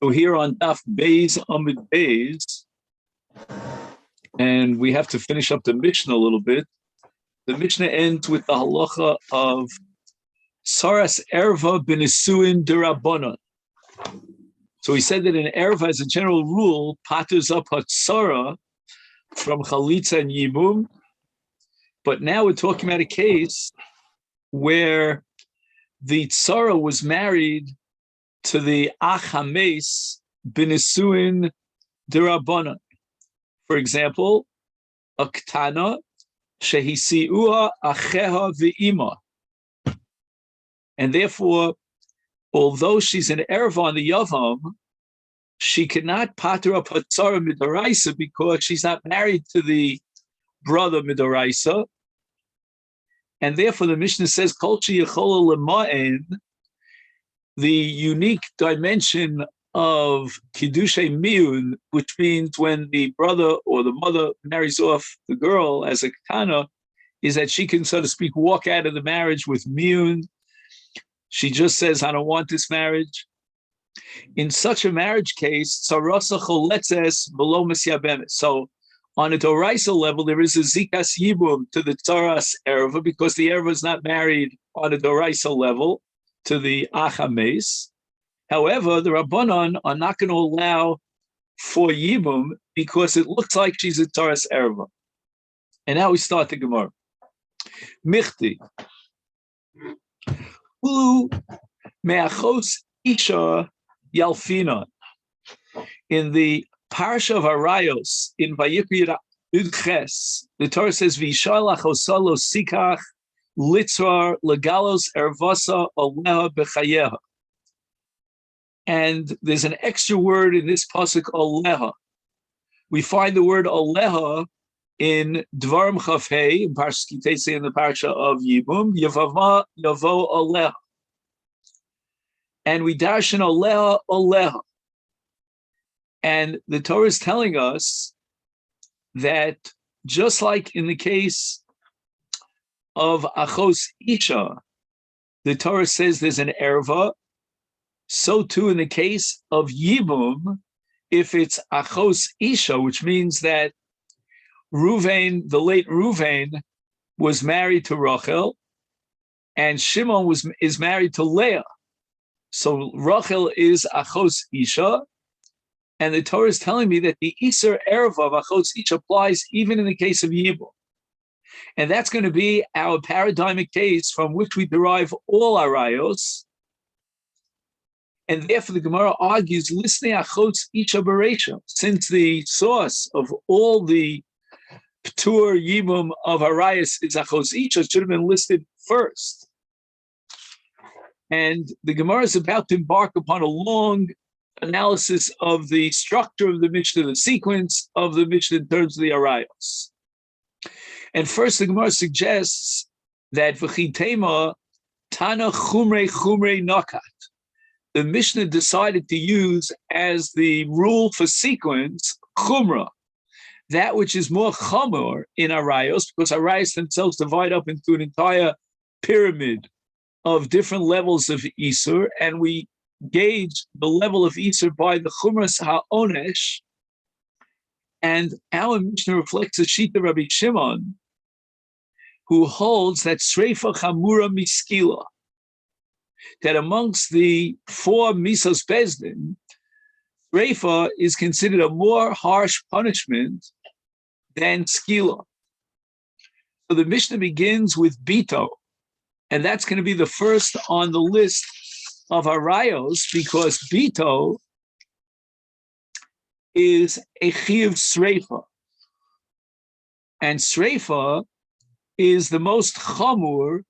So here on Daf Beis Amid Beis, and we have to finish up the Mishnah a little bit. The Mishnah ends with the halacha of Saras Erva B'Nisuin D'Rabbanan. So he said that an Erva, as a general rule, patters up Hatzara from Chalitza and Yibum. But now we're talking about a case where the Tzara was married to the Achames B'Nisuin D'Rabbanan. For example, a Ktana Shehisi'ua Acheha V'Ima. And therefore, although she's an Erva on the Yavam, she cannot pater up her Tzara Midoraisa because she's not married to the brother Midoraisa. And therefore, the Mishnah says, Kol Sheyechola L'ma'en, the unique dimension of Kiddushay Miyun, which means when the brother or the mother marries off the girl as a Ketana, is that she can, so to speak, walk out of the marriage with Miyun. She just says, I don't want this marriage. In such a marriage case, so on a Doraisa level, there is a Zikas Yibum to the Tzaras Erva because the Erva is not married on a Doraisa level to the Achames. However, the Rabbanon are not going to allow for Yibum because it looks like she's a Tzaras Erva. And now we start the Gemara. Michti. Ulu me'achos isha yalfina. In the Parsha of Arayos, in Vayikra Yud-Ches, the Torah says, V'ishal achosalo sikach litzrar legalos ervasa oleha b'chayeha. And there's an extra word in this pasuk, oleha. We find the word oleha in Dvarim Chafhei, in Parsha Kitese, in the Parsha of Yibum, Yevamot yavo oleha. And we darshan oleha, oleha. And the Torah is telling us that just like in the case of Achos Isha, the Torah says there's an erva, so too in the case of Yibum, if it's Achos Isha, which means that Ruvain, the late Ruvain, was married to Rachel, and Shimon is married to Leah. So Rachel is Achos Isha, and the Torah is telling me that the Iser Erva of Achos Isha applies even in the case of Yibum. And that's going to be our paradigmic case from which we derive all our rayos. And therefore the Gemara argues, listening Achos Isha Bereisha, since the source of all the Ptur Yibum of Arayos is Achos Isha, should have been listed first. And the Gemara is about to embark upon a long analysis of the structure of the Mishnah, the sequence of the Mishnah in terms of the Arayos. And first, the Gemara suggests that v'chitema tana chumrei nakat. The Mishnah decided to use as the rule for sequence chumra, that which is more chamor in Arayos, because Arayos themselves divide up into an entire pyramid of different levels of Isur, and we gauge the level of Isur by the Chumras HaOnesh, and our Mishnah reflects the Shita Rabbi Shimon, who holds that Sreifa Chamura Miskila, that amongst the four Misos Bezdin, Sreifa is considered a more harsh punishment than Skila. So the Mishnah begins with Bito, and that's going to be the first on the list of Arayos, because Bito is a Chiyuv Sreifa. And Sreifa is the most Chamur,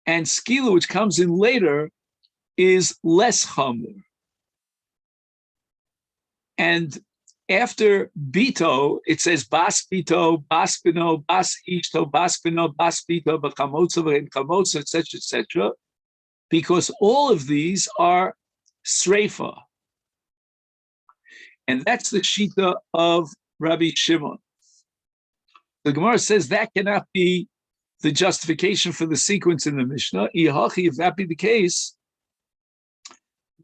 and Skila, which comes in later, is less Chamur. And after Bito, it says Bas Bito, Bas Bino, Bas Ishto, Bas Bino, Bas Bito, B'Chamotza, and Chamotza, etc., etc., because all of these are Sreifa. And that's the Shita of Rabbi Shimon. The Gemara says that cannot be the justification for the sequence in the Mishnah. If that be the case,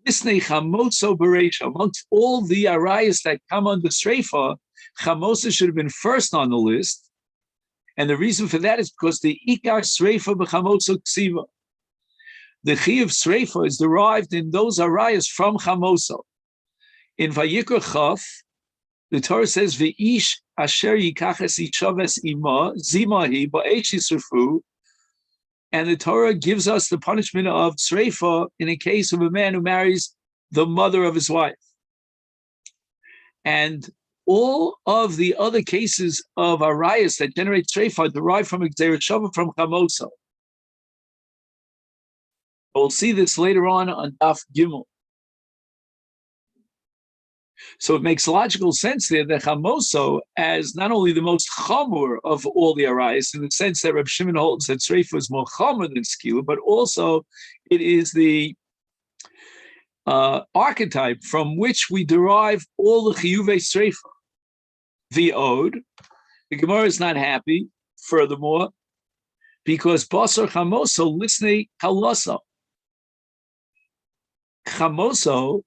Lisnei chamotzo bereisha. Amongst all the arayas that come under Sreifa, chamotzo should have been first on the list. And the reason for that is because the ikar Sreifa b'chamotzo ksiva. The chi of Sreifa is derived in those arayas from chamotzo. In Vayikra Chaf, the Torah says, "V'ish asher yikaches ichaves ima zimahi ba'esh yisrefu," and the Torah gives us the punishment of Sreifa in a case of a man who marries the mother of his wife. And all of the other cases of arayas that generate Sreifa are derived from Gzeirat Shava, from Chamotzo. We'll see this later on Daf Gimel. So it makes logical sense there that Chamoso, as not only the most chamur of all the arayas, in the sense that Reb Shimon holds that Sreifa is more chamur than Skila, but also it is the archetype from which we derive all the chiyuvei Sreifa. The Ode, the Gemara is not happy, furthermore, because Basar Chamoso Lisnei Kaloso. Chamoso,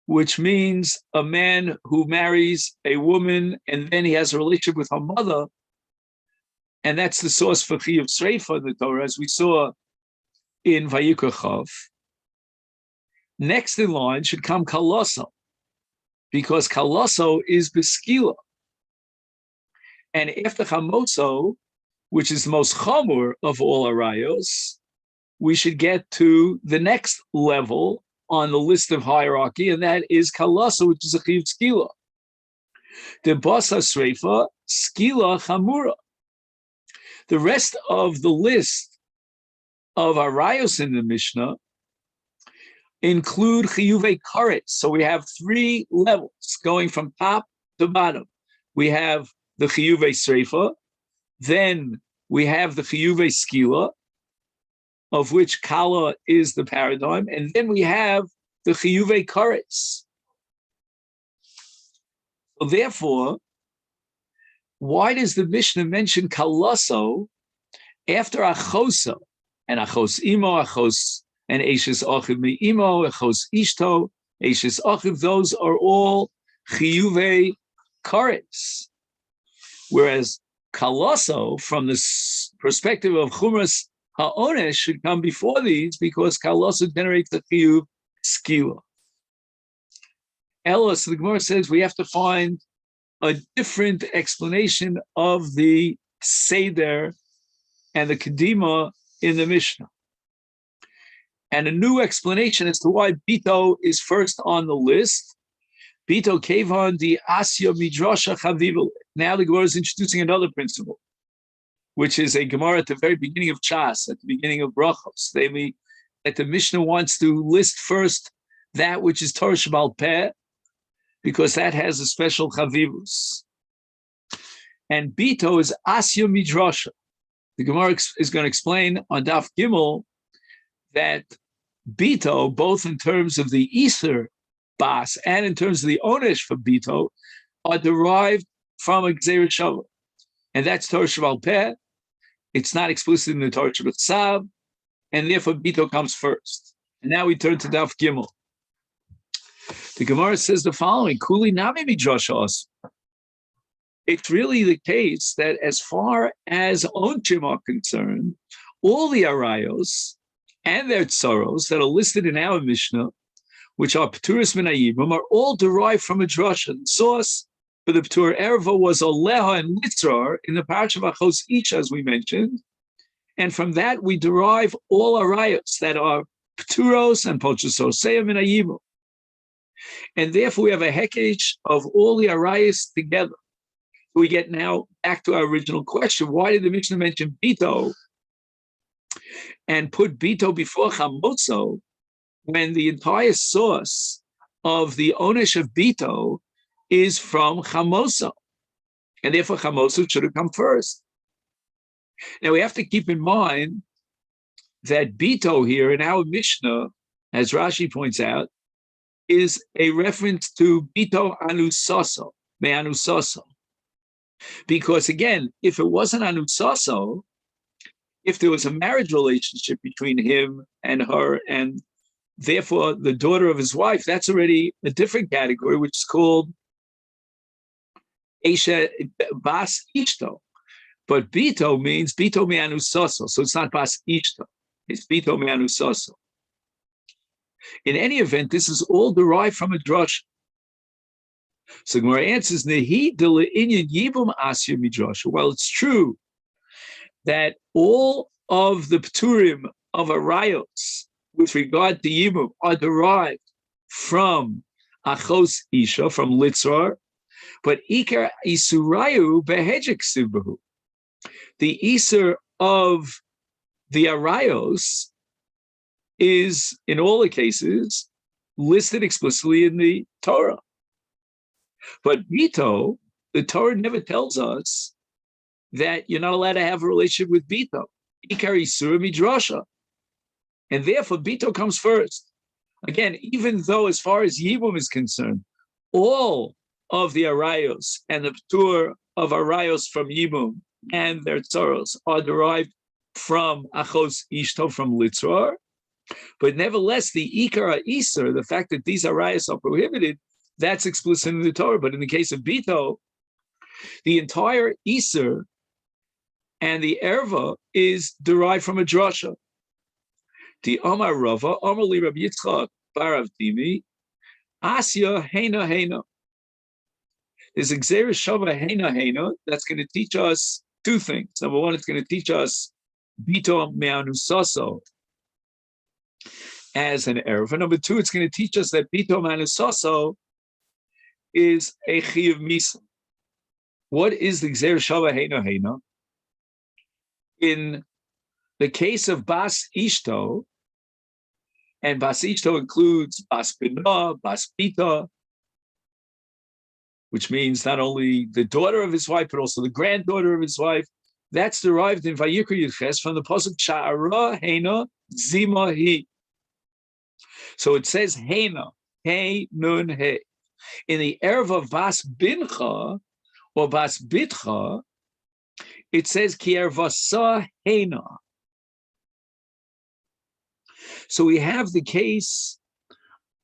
which means a man who marries a woman and then he has a relationship with her mother, and that's the source for Chiyuv Sreifa in the Torah, as we saw in Vayikra Chav. Next in line should come Kaloso, because Kaloso is Beskila. And after Chamoso, which is the most chamur of all arayos, we should get to the next level on the list of hierarchy, and that is Kalasa, which is a Chiyuv Skila. The Basa Sreifa, Skila Chamura. The rest of the list of arayos in the Mishnah include Chiyuvei Karet. So we have three levels going from top to bottom. We have the Chiyuvei Sreifa, then we have the Chiyuvei Skila, of which Kala is the paradigm, and then we have the Chiyuvei Kares. So therefore, why does the Mishnah mention Kalaso after Achoso, and Achos Imo, Achos, and Eishes Achiv Me'imo, Achos Ishto, Eishes Achiv, those are all Chiyuvei Kares. Whereas Kalaso, from the perspective of Chumras Ha'onesh, should come before these, because Kalaso generates the Chiyuv Skila. Elos, the Gemara says we have to find a different explanation of the Seder and the Kedima in the Mishnah. And a new explanation as to why Bito is first on the list. Bito Kevon di Asya Midrasha Chavivel. Now the Gemara is introducing another principle, which is a Gemara at the very beginning of Chas, at the beginning of Brachos. That the Mishnah wants to list first that which is Torah Shebal Peh, because that has a special Chavivus. And Bito is Asya Midrasha. The Gemara is going to explain on Daf Gimel that Bito, both in terms of the Ether Bas and in terms of the Onesh for Bito, are derived from a Gzeirat Shava. And that's Torah Shebal Peh. It's not explicit in the Torah Shebal Tzav, and therefore Bito comes first. And now we turn to Daf Gimel. The Gemara says the following: Kuli nami midrashos. It's really the case that as far as onchim are concerned, all the arayos and their tsaros that are listed in our Mishnah, which are Pturis min Hayibum, are all derived from a drasha. The source for the Ptur Erva was Oleha and Litzrar in the Parashat Achos Isha, as we mentioned, and from that we derive all arayos that are Pturos and Pochososei min Hayibum. And therefore we have a hekech of all the arayos together. We get now back to our original question: why did the Mishnah mention Bito and put Bito before Chamotzo, when the entire source of the Onesh of Bito is from Chamoso, and therefore Chamoso should have come first? Now we have to keep in mind that Bito here in our Mishnah, as Rashi points out, is a reference to Bito Anusaso, Me'anusaso. Because again, if it wasn't Anusaso, if there was a marriage relationship between him and her, and therefore, the daughter of his wife, that's already a different category, which is called Esha Bas Ishto. But Bito means Bito Me'anu Soso. So it's not Bas Ishto. It's Bito Me'anu Soso. In any event, this is all derived from a drush. So Gemara answers, Nehi de le'inyan yibum asya midrash. Well, it's true that all of the pturim of arayos with regard to yibum are derived from achos isha, from litzar, but ikar isurayu behejek sibahu. The isur of the arayos is, in all the cases, listed explicitly in the Torah. But Bito, the Torah never tells us that you're not allowed to have a relationship with Bito. Ikar isur midrasha. And therefore, Bito comes first. Again, even though as far as Yibum is concerned, all of the arayos and the ptur of arayos from Yibum and their tzoros are derived from achos ishto, from litzor. But nevertheless, the ikar iser, the fact that these arayos are prohibited, that's explicit in the Torah. But in the case of Bito, the entire iser and the erva is derived from a drasha. The Omar Rava, Omar li Rabbi Yitzchak, Barav Dimi, Asya Heina Heina. There's a Gzeira Shava Heina Heina that's going to teach us two things. Number one, it's going to teach us Bito Me'anu Soso as an erva. Number two, it's going to teach us that Bito Me'anu Soso is a Chiyuv Misa. What is the Gzeira Shava Heina Heina? In the case of Bas Ishto, and Bas Ishto includes Bas Binah, Bas Bita, which means not only the daughter of his wife, but also the granddaughter of his wife. That's derived in Vayikra Yudches from the pasuk Sha'ara Heina Zima Hi. So it says Heina, Hey Nun He. In the erev of Bas Bincha or Bas Bitcha, it says Ki Ervasa Heina. So we have the case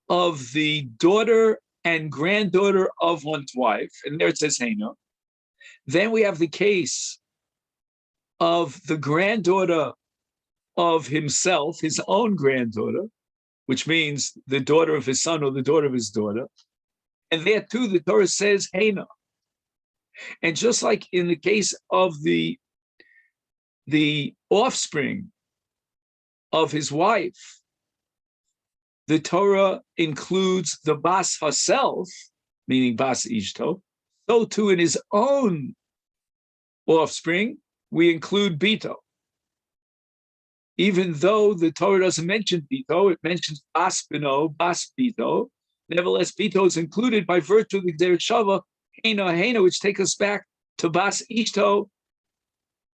of the daughter and granddaughter of one's wife, and there it says Heina. Then we have the case of the granddaughter of himself, his own granddaughter, which means the daughter of his son or the daughter of his daughter. And there too, the Torah says Heina. And just like in the case of the offspring of his wife, the Torah includes the Bas herself, meaning Bas Ishto. So too in his own offspring, we include Bito. Even though the Torah doesn't mention Bito, it mentions Bas Bino, Bas Bito. Nevertheless, Bito is included by virtue of the Gzeira Shava, Heina Heina, which takes us back to Bas Ishto,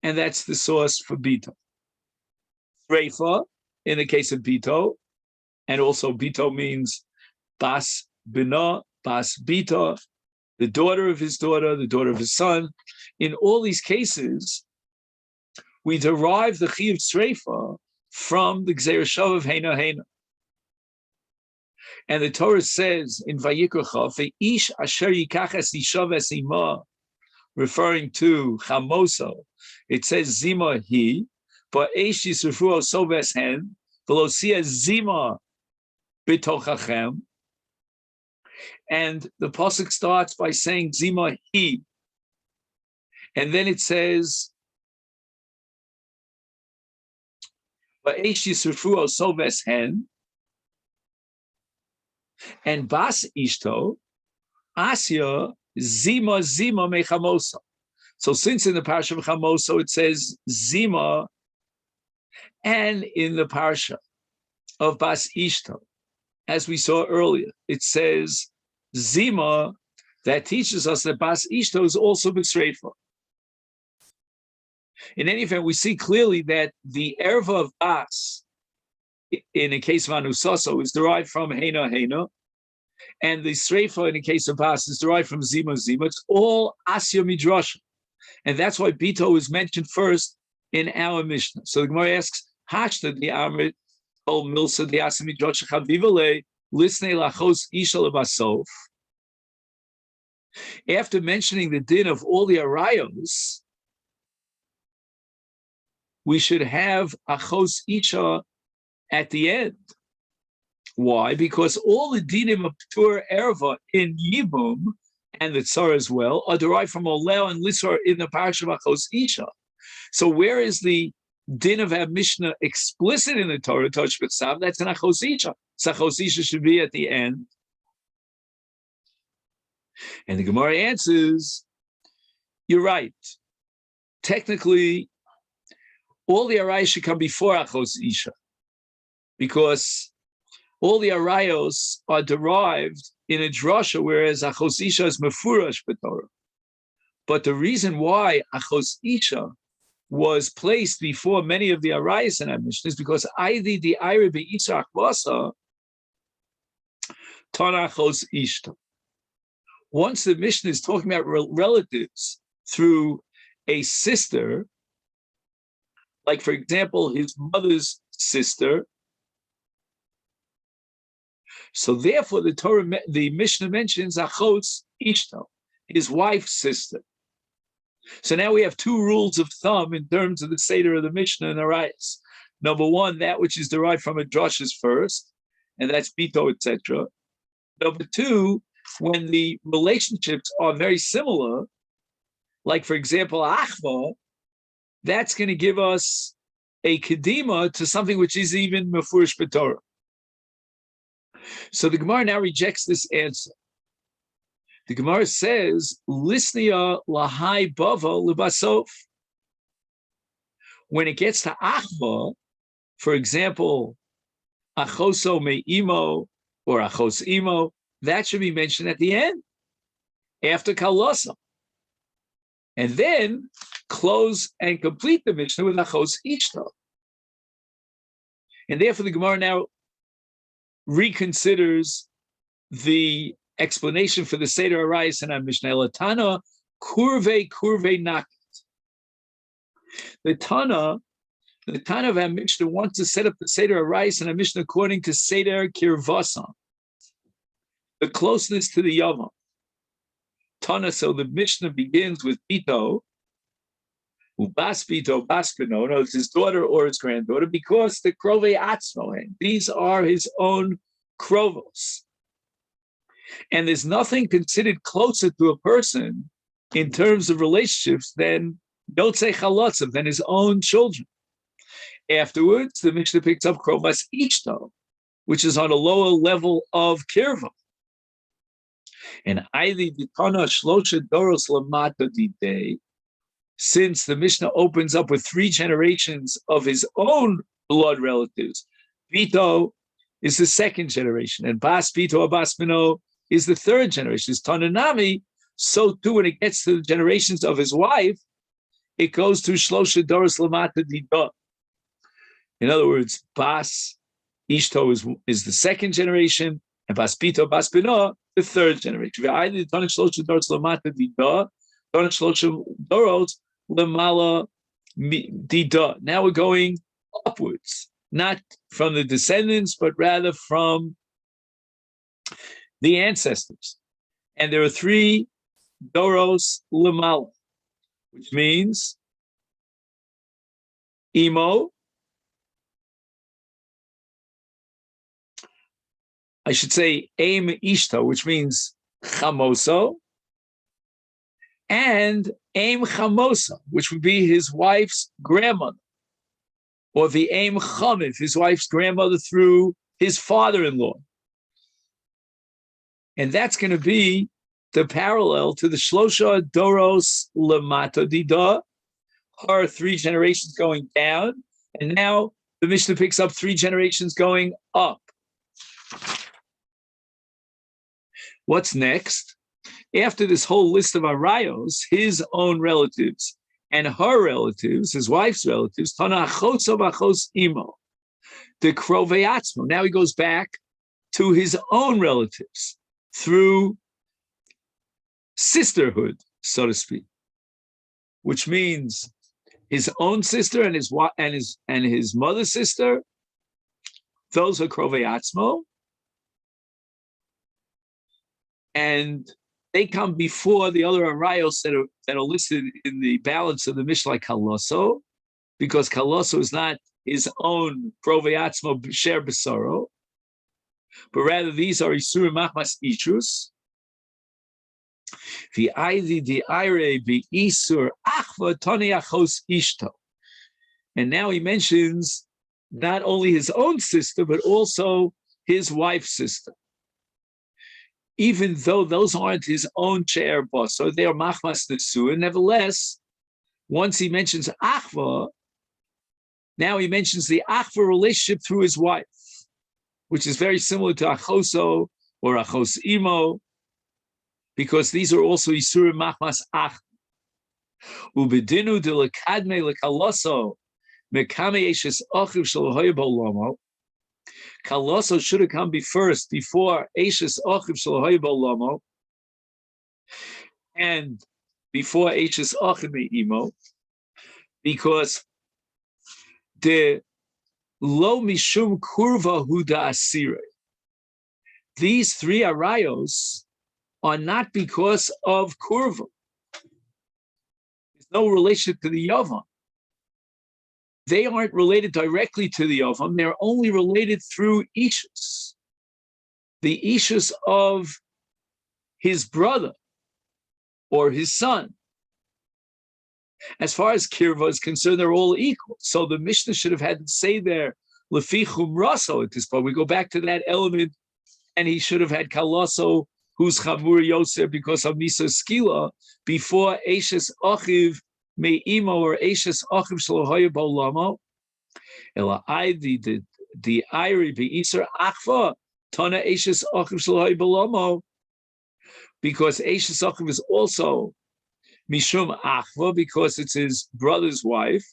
and that's the source for Bito. Sreifa, in the case of Bito, and also Bito means Bas Bina, Bas Bita, the daughter of his daughter, the daughter of his son. In all these cases, we derive the Chiyuv Sreifa from the Gzeira Shava of Heina Heina. And the Torah says in Vayikra, Ve'ish asher yikach es isha v'sima, referring to Chamoso, it says Zima he, but Eish yisrufu oso v'eshen, v'losia Zima b'tochachem. And the pasuk starts by saying Zima he, and then it says, but Eish yisrufu oso v'eshen, and Bas Ishto, Asya, Zima, Zima mechamosa. So since in the parsha of Chamoso it says Zima, and in the parsha of Bas Ishto, as we saw earlier, it says Zima, that teaches us that Bas Ishto is also B'Sreifa. In any event, we see clearly that the erva of Bas, in the case of Anusaso, is derived from Heina Heina, and the Sreifa in the case of Bas is derived from Zima Zima. It's all Asya Midrash, and that's why Bito is mentioned first in our Mishnah. So the Gemara asks, Hashta the Amrit Kol milsa diasimi drocha chavivale lisnei lachos isha lebasof. After mentioning the din of all the arayos, we should have achos isha at the end. Why? Because all the dinim of Ptur Erva in Yibum and the Tzar as well are derived from Oleo and Lisar in the Parashat of Achos Isha. So where is the din of our Mishnah explicit in the Torah, Tosh B'Tzav? That's in Achos Isha. So Achos Isha should be at the end. And the Gemara answers, you're right. Technically, all the arayos should come before Achos Isha, because all the arayos are derived in a drasha, whereas Achos Isha is mefurash b'Torah. But the reason why Achos Isha was placed before many of the arayos in our Mishnah is because Aidi the Ira be'itzach basa Tana Achos Isha. Once the Mishnah is talking about relatives through a sister, like for example, his mother's sister, so therefore the Mishnah mentions Achos Ishto, his wife's sister. So now we have two rules of thumb in terms of the Seder of the Mishnah and Arayos. Number one, that which is derived from a drush is first, and that's Bito, etc. Number two, when the relationships are very similar, like for example, Achva, that's going to give us a kedima to something which is even mefurish b'Torah. So the Gemara now rejects this answer. The Gemara says, Lisnia lahai bava libasof. When it gets to Achva, for example, Achoso me'imo or Achos imo, that should be mentioned at the end, after Kalosa. And then close and complete the Mishnah with Achos Ishto. And therefore the Gemara now reconsiders the explanation for the Seder Arayos in our Mishnah. Latana kurve nakit. The Tana of our Mishnah wants to set up the Seder Arayos in our Mishnah according to Seder Kirvasan, the closeness to the Yevamot. Tana, so the Mishnah begins with Bito, Ubas Bito, Bas Beno, no, it's his daughter or his granddaughter, because the Krove Atzmohen, these are his own Krovos. And there's nothing considered closer to a person in terms of relationships than Yotzei Chalotzav, than his own children. Afterwards, the Mishnah picks up Krovas Ishto, which is on a lower level of Kirva. And Aili Ditana Shlosha Doros Lamata Didei, since the Mishnah opens up with 3 generations of his own blood relatives, Bito is the 2nd generation, and Bas Bito or Bas Beno is the 3rd generation. It's Tananami, so too when it gets to the generations of his wife, it goes through Shlosha Doros Lamata Dida. In other words, Bas Ishto is the 2nd generation, and Bas Bito, Bas Beno, the 3rd generation. Now we're going upwards, not from the descendants, but rather from the ancestors. And there are 3 Doros Lamala, which means Imo, I should say Aim Ishto, which means Chamoso, and Aim Chamosa, which would be his wife's grandmother, or the Aim Chamiv, his wife's grandmother through his father-in-law. And that's going to be the parallel to the Shlosha Doros Lamata Dida, her 3 generations going down, and now the Mishnah picks up 3 generations going up. What's next? After this whole list of arayos, his own relatives and her relatives, his wife's relatives, Tana Achos of Achos Imo, the Krovei Atzmo. Now he goes back to his own relatives through sisterhood, so to speak, which means his own sister and his mother's sister, Those are Krovei Atzmo, and they come before the other arayos that are listed in the balance of the Mishnah, like Kaloso, because Kaloso is not his own Krovei Atzmo Sher Besoro, but rather these are Isurim Machmas Itrus. And now he mentions not only his own sister, but also his wife's sister. Even though those aren't his own She'er Bas, so they are Machmas Nesuin, nevertheless, once he mentions Achva, now he mentions the Achva relationship through his wife, which is very similar to Achoso or Achos Imo, because these are also Isurim Machmas Ach. Ubedinu de lekadme lekaloso mekame eshes achiv shel hoybo. Kaloso should have come first before eshes achiv shel hoybo and before eshes achiv me'imo, because the lo mishum kurva huda asire. These three arayos are not because of kurva. There's no relation to the Yavam. They aren't related directly to the Yavam. They're only related through Ishus. The Ishus of his brother or his son. As far as Kirva is concerned, they're all equal. So the Mishnah should have had to say there, Lefi Chumraso at this point. We go back to that element, and he should have had Kalaso, who's Chamur Yosef because of Misa Skila, before Eshes Achiv Me'imo or Eshes Achiv Shalohoya Bolamo. Ela Aidi, the Iri Be'isar Achva, Tana Eshes Achiv Shalohoya Bolamo, because Eshes Achiv is also Mishum Achva, because it's his brother's wife,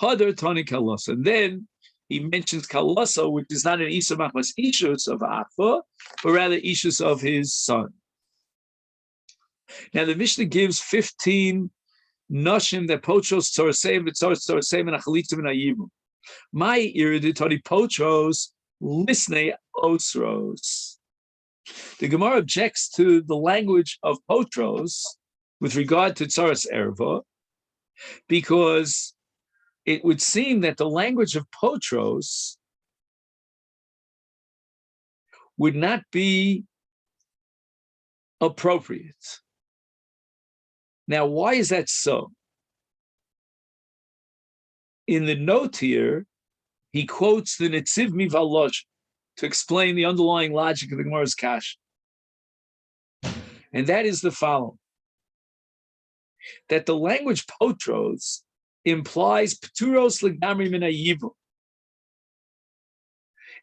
Hadar Tani Kalasa. And then he mentions Kalasa, which is not an Isa Machmas Ishus of Achva, but rather Ishus of his son. Now the Mishnah gives 15 Nashim that Potros Tzoraseim, Vitzoros Tzoraseim, and Achalitzim and Ayibum. My Iriditoni Potros, Lisne Osros. The Gemara objects to the language of Potros with regard to Tzoras Erva, because it would seem that the language of Potros would not be appropriate. Now, why is that so? In the note here, he quotes the Netziv Mivalosh to explain the underlying logic of the Gemara's Kash. And that is the following: that the language Potros implies Pturos Legamri Min HaYibum,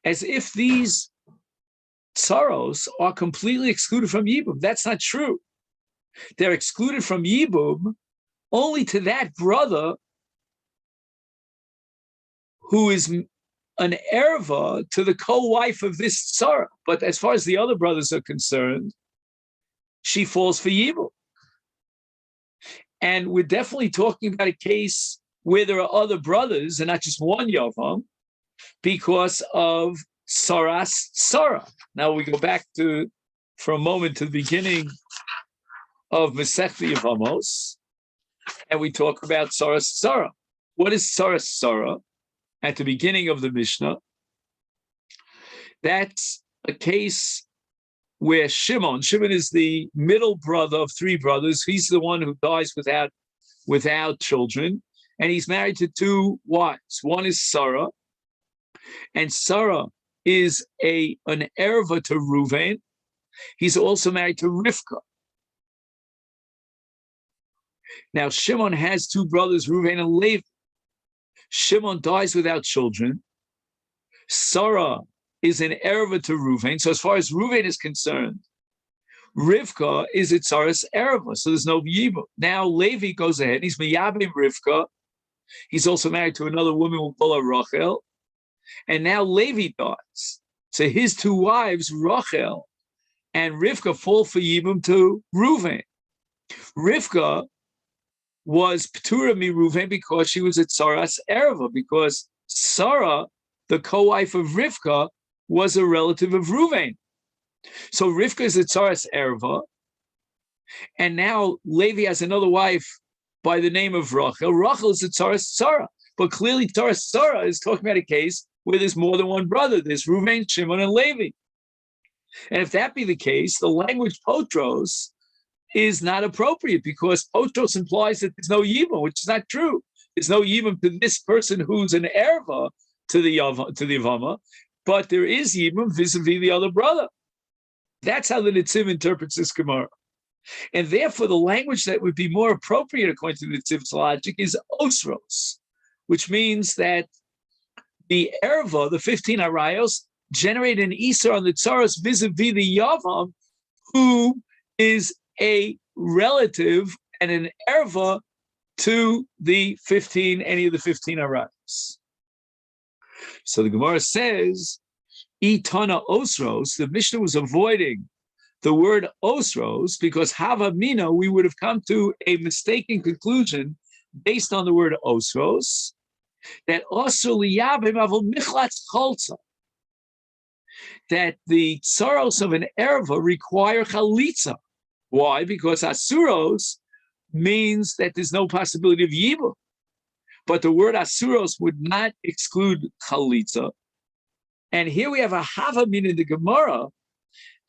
as if these tsaros are completely excluded from Yibum. That's not true. They're excluded from Yibum only to that brother who is an erva to the co-wife of this tsara. But as far as the other brothers are concerned, she falls for Yibum. And we're definitely talking about a case where there are other brothers and not just one Yavam, because of Saras Sarah. Now we go back for a moment to the beginning of Masechet Yevamos, and we talk about Saras Sarah. What is Saras Sarah? At the beginning of the Mishnah, that's a case where Shimon is the middle brother of three brothers. He's the one who dies without children, and he's married to two wives. One is Sarah, and Sarah is an erva to Reuven. He's also married to Rivka. Now Shimon has two brothers, Reuven and Levi. Shimon dies without children. Sarah is an erva to Reuven. So as far as Reuven is concerned, Rivka is Itzaras erva, so there's no yibum. Now Levi goes ahead, he's miyabim Rivka. He's also married to another woman, we'll call her Rachel. And now Levi dies. So his two wives, Rachel and Rivka, fall for yibum to Reuven. Rivka was Ptura mi Reuven because she was at Sarah's erva, because Sarah the co-wife of Rivka, was a relative of Ruvain. So Rivka is a Tzaras Erva, and now Levi has another wife by the name of Rachel. Rachel is a Tzaras Tzara, but clearly Tzaras Tzara is talking about a case where there's more than one brother. There's Ruvain, Shimon, and Levi. And if that be the case, the language potros is not appropriate, because potros implies that there's no yibum, which is not true. There's no yibum to this person who's an erva to the Yevamot, but there is yibum vis-a-vis the other brother. That's how the Netziv interprets this Gemara. And therefore, the language that would be more appropriate according to the Netziv's logic is osros, which means that the erva, the 15 arayos, generate an Isser on the tzaros vis-a-vis the Yavam, who is a relative and an erva to the 15, any of the 15 arayos. So the Gemara says, Itana osros, the Mishnah was avoiding the word osros because hava mina, we would have come to a mistaken conclusion based on the word osros, that osro liyabim avol michlatz cholza, that the tsaros of an erva require chalitza. Why? Because asuros means that there's no possibility of yibum. But the word asuros would not exclude chalitza. And here we have a havamin in the Gemara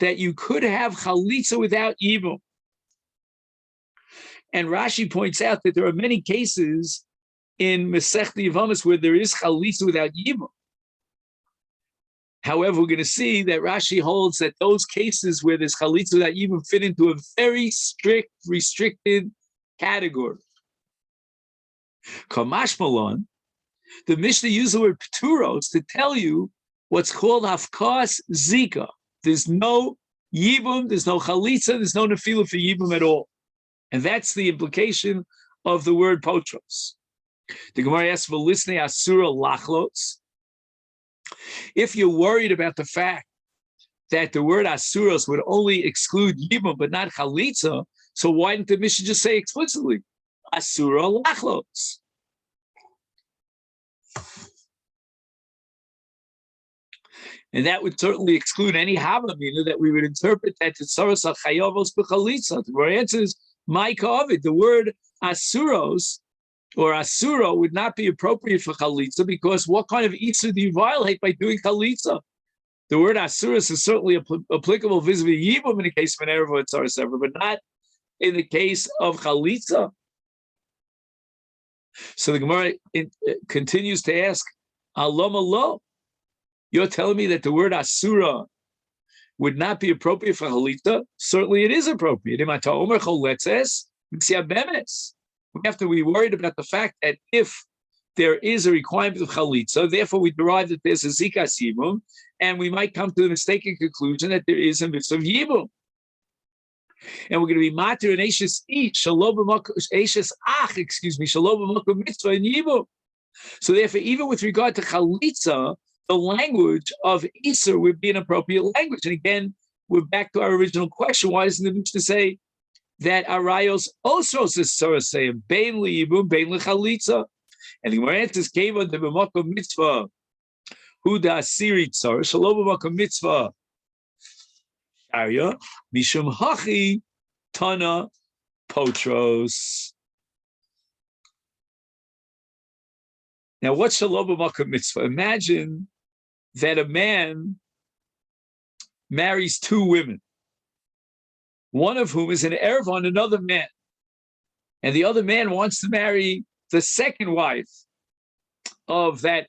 that you could have chalitza without yibum. And Rashi points out that there are many cases in Masechet Yevamot where there is chalitza without yibum. However, we're going to see that Rashi holds that those cases where there's chalitza without yibum fit into a very strict, restricted category. Kamash Malon, the Mishnah used the word pturos to tell you what's called hafkas zika. There's no yibum, there's no chalitza, there's no nefilah for yibum at all. And that's the implication of the word potros. The Gemara asks for listening asura lachlots. If you're worried about the fact that the word asuros would only exclude yibum but not chalitza, so why didn't the Mishnah just say explicitly asura lachlots? And that would certainly exclude any havamina that we would interpret that to tzaros achayavos b'chalitza. The answer is my kavid. The word asuros or asura would not be appropriate for chalitza, because what kind of isur do you violate by doing chalitza? The word asuros is certainly applicable vis-a-vis yibum in the case of an erev or tzaros ever, but not in the case of chalitza. So the Gemara continues to ask, Alom alo, you're telling me that the word asura would not be appropriate for chalitza? Certainly it is appropriate. We have to be worried about the fact that if there is a requirement of chalitza, therefore we derive that there's a zikas yibum, and we might come to the mistaken conclusion that there is a mitzvah of yibum. And we're going to be matir and eishes each, eishes ach, shalom mitzvah and yibum. So therefore, even with regard to chalitza, the language of Isser would be an appropriate language. And again, we're back to our original question. Why doesn't the Mishnah say that arayos osros is sorasei, bein liyibum, bein lechalitza? And the Gemara answers, came on the b'makom mitzvah, huda asiri tzar, shalom b'makom mitzvah, sharia, mishum hachi, tana, potros. Now, what's shalom b'makom mitzvah? Imagine that a man marries two women, one of whom is an erev on another man, and the other man wants to marry the second wife of that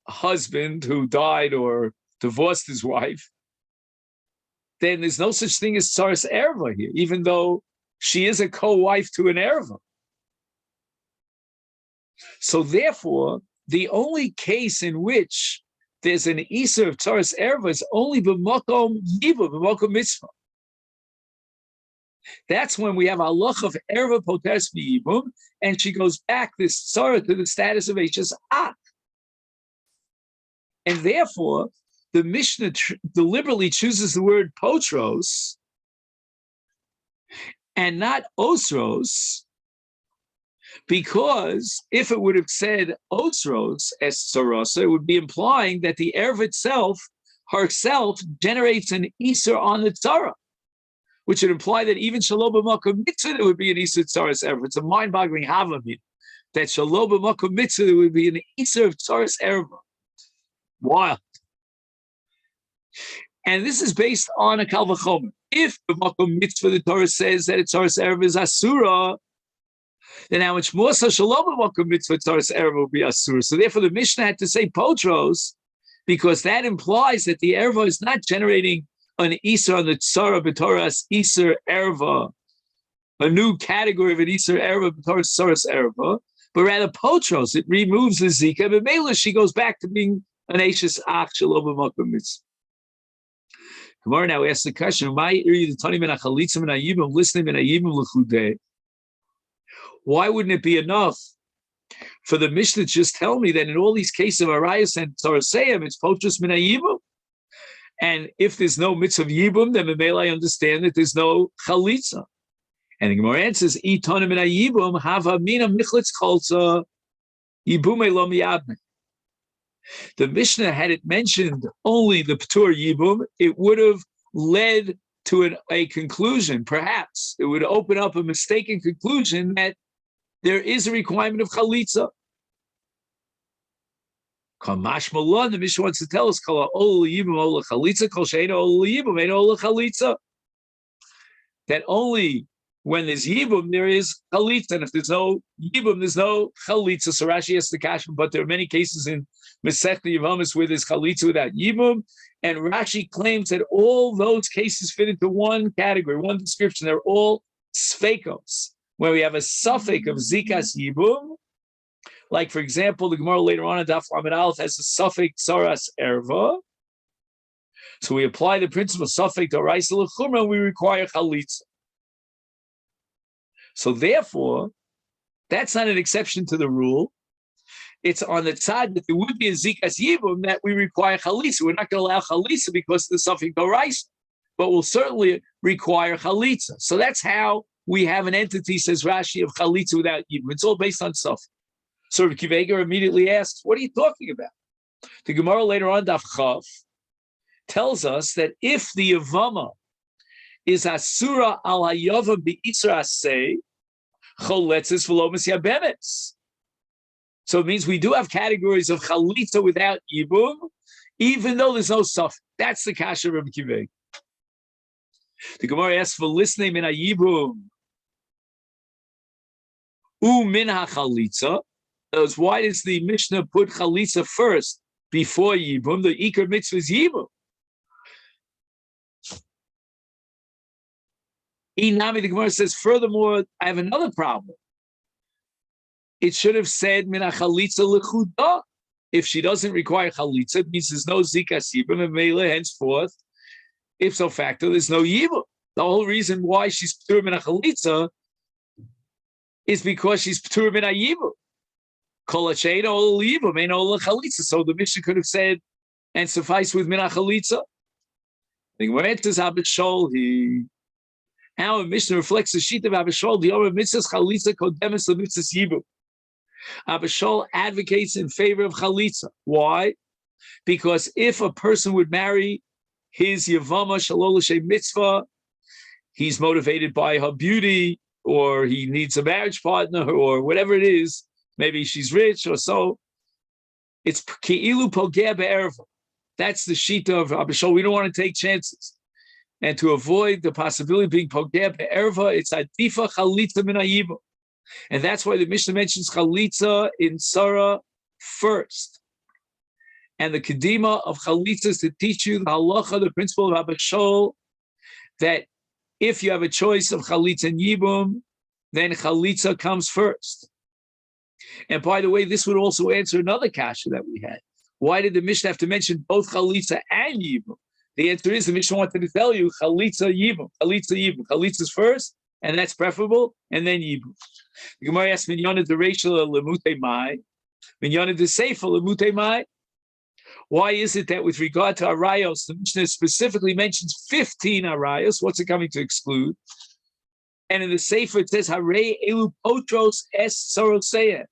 husband who died or divorced his wife. Then there's no such thing as tzaras erva here, even though she is a co-wife to an erva. So therefore, the only case in which there's an Isser of tzaras erva is only b'makom yibum, b'makom mitzvah. That's when we have a halach of erva poteres b'yibum, and she goes back, this tzara, to the status of eishes ach. And therefore, the Mishnah deliberately chooses the word potros and not osros, Because if it would have said Osros es Sarasa, it would be implying that the Erev itself, herself, generates an Isser on the Tzara, which would imply that even Shalom B'Makom Mitzvah, it would be an Isser Tzaras Erev. It's a mind-boggling Havamid that Shalom B'Makom Mitzvah, it would be an Isser of Tzaras Erev. Wild. And this is based on a Kal V'chomer. If the Makom Mitzvah, the Torah says that it's Tzaras Erev is Asura, then how much more so Shalom Makom Mitzvah Tzaras Erev will be Asura. So therefore the Mishnah had to say Potros, because that implies that the Erva is not generating an Isser on the Tzara B'Toras Isser Erva, a new category of an Isser Erva B'Toras Tzaras Erva, but rather Potros, it removes the Zika, but Mela, she goes back to being an Ashes Ach Shalom Makom Mitzvah. Gemara now asks the question, why wouldn't it be enough for the Mishnah to just tell me that in all these cases of Arayas and Toraseyim, it's Potros Min HaYibum? And if there's no mitzvah of Yibum, then I understand that there's no Chalitza. And the Gemara answers, Itonim Min HaYibum Hava Mina Michlitz Chalza Yibum Elom Yadme. The Mishnah, had it mentioned only the P'tur Yibum, it would have led to a conclusion, perhaps. It would open up a mistaken conclusion that there is a requirement of Chalitza. Kamash Malon, the Mishnah wants to tell us, Kala Ola Yibum Ola Chalitza, Kol Sheina Ola Yibum, Ein Ola Chalitza. That only when there's Yibum, there is Chalitza, and if there's no Yibum, there's no Chalitza. So Rashi has the Kashmir, but there are many cases in Masechet Yevamot where there's Chalitza without Yibum, and Rashi claims that all those cases fit into one category, one description. They're all Sfeikos, where we have a suffix of Zikas Yibum. Like, for example, the Gemara later on in Daf Lamed Aleph has a suffix Tzaras Erva. So we apply the principle suffix D'Oraisa L'Chumra, and we require Chalitza. So therefore, that's not an exception to the rule. It's on the side that there would be a Zikas Yibum that we require Chalitza. We're not going to allow Chalitza because of the suffix D'Oraisa, but we'll certainly require Chalitza. So that's how we have an entity, says Rashi, of Chalitza without Yibum. It's all based on suffix. So Rav Kiva immediately asks, what are you talking about? The Gemara later on, Daf Chav, tells us that if the Yevama is Asura al Hayavam B'Isra Aseh, Choletzes V'Lomas Yabemes. So it means we do have categories of Chalitza without Yibum, even though there's no suffix. That's the Kasha of Rav Kiva. The Gemara asks for listening min HaYibum U min HaChalitza. Why does the Mishnah put Chalitza first before Yibum? The Iker mitzvah is Yibum. Inami, the Gemara says, furthermore, I have another problem. It should have said Min HaChalitza L'chudah. If she doesn't require Chalitza, it means there's no Zikas Yibum, and Mele, henceforth, ipso facto, there's no Yibum. The whole reason why she's P'tur Min HaChalitza is because she's P'tur Min HaYibum. So the Mishnah could have said, and suffice with Min HaChalitza. The Gemara enters Abishol. Our Mishnah reflects the sheet of Abishol. The Yomi mitzvahs Chalitza kodemes lemitzvahs Yibum. Abishol advocates in favor of Chalitza. Why? Because if a person would marry his Yevama Shalol L'Shem Mitzvah, he's motivated by her beauty, or he needs a marriage partner, or whatever it is. Maybe she's rich or so. It's Ki'ilu Pogeh Be'erva. That's the shita of Abishol. We don't want to take chances. And to avoid the possibility of being Pogeh Be'erva, it's Adifa Chalitza Min HaYibum. And that's why the Mishnah mentions Chalitza in Sarah first. And the Kedima of Chalitza is to teach you the halacha, the principle of Abishol, that if you have a choice of Chalitza and Yibum, then Chalitza comes first. And by the way, this would also answer another kasha that we had. Why did the Mishnah have to mention both Chalitza and Yibum? The answer is the Mishnah wanted to tell you Chalitza Yibum, Chalitza Yibum. Chalitza's first, and that's preferable, and then Yibum. The Gemara asks, Minyana de Rachel Lemute Mai, Minyana de Seifa Lemute Mai. Why is it that with regard to Arayos, the Mishnah specifically mentions 15 Arayos? What's it coming to exclude? And in the Sefer it says, Hare elu potros es sorosea.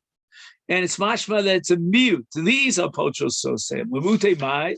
And it's mashma that it's a mute. These are potros sorosea. Lemute mai,